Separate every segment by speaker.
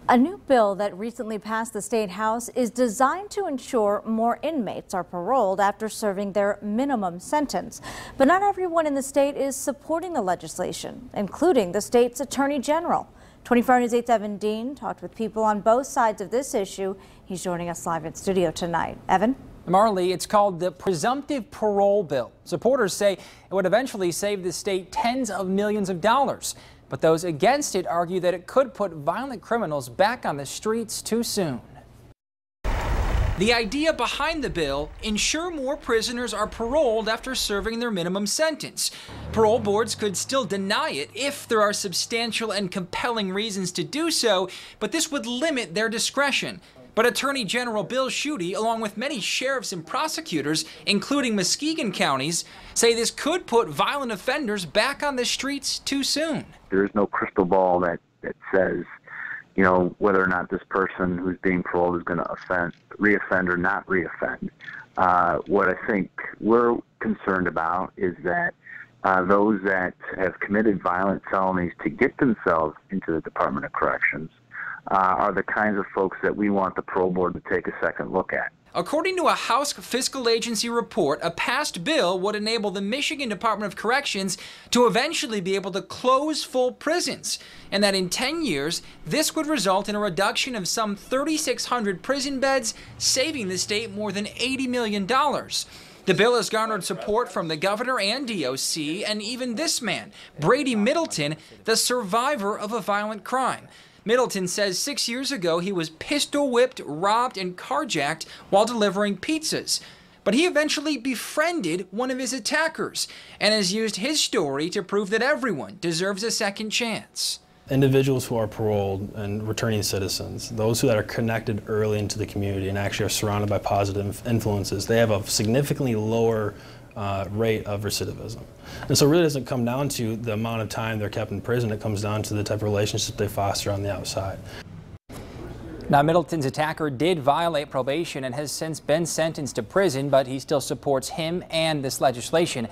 Speaker 1: A new bill that recently passed the State House is designed to ensure more inmates are paroled after serving their minimum sentence. But not everyone in the state is supporting the legislation, including the state's Attorney General. 24 News 8's Evan Dean talked with people on both sides of this issue. He's joining us live in studio tonight. Evan?
Speaker 2: Marley, it's called the presumptive parole bill. Supporters say it would eventually save the state tens of millions of dollars. But those against it argue that it could put violent criminals back on the streets too soon. The idea behind the bill: ensure more prisoners are paroled after serving their minimum sentence. Parole boards could still deny it if there are substantial and compelling reasons to do so, but this would limit their discretion. But Attorney General Bill Schuette, along with many sheriffs and prosecutors, including Muskegon counties, say this could put violent offenders back on the streets too soon.
Speaker 3: There is no crystal ball that says, whether or not this person who's being paroled is going to reoffend or not reoffend. What I think we're concerned about is that those that have committed violent felonies to get themselves into the Department of Corrections are the kinds of folks that we want the parole board to take a second look at.
Speaker 2: According to a House Fiscal Agency report, a passed bill would enable the Michigan Department of Corrections to eventually be able to close full prisons, and that in 10 years, this would result in a reduction of some 3,600 prison beds, saving the state more than $80 million. The bill has garnered support from the governor and DOC, and even this man, Brady Middleton, the survivor of a violent crime. Middleton says 6 years ago he was pistol whipped, robbed, and carjacked while delivering pizzas. But he eventually befriended one of his attackers and has used his story to prove that everyone deserves a second chance.
Speaker 4: Individuals who are paroled and returning citizens, those that are connected early into the community and actually are surrounded by positive influences, they have a significantly lower rate of recidivism. And so it really doesn't come down to the amount of time they're kept in prison. It comes down to the type of relationship they foster on the outside.
Speaker 2: Now, Middleton's attacker did violate probation and has since been sentenced to prison, but he still supports him and this legislation.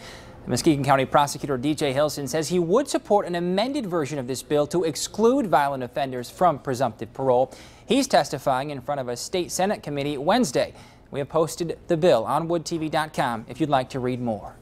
Speaker 2: Muskegon County Prosecutor DJ Hilson says he would support an amended version of this bill to exclude violent offenders from presumptive parole. He's testifying in front of a state Senate committee Wednesday. We have posted the bill on woodtv.com if you'd like to read more.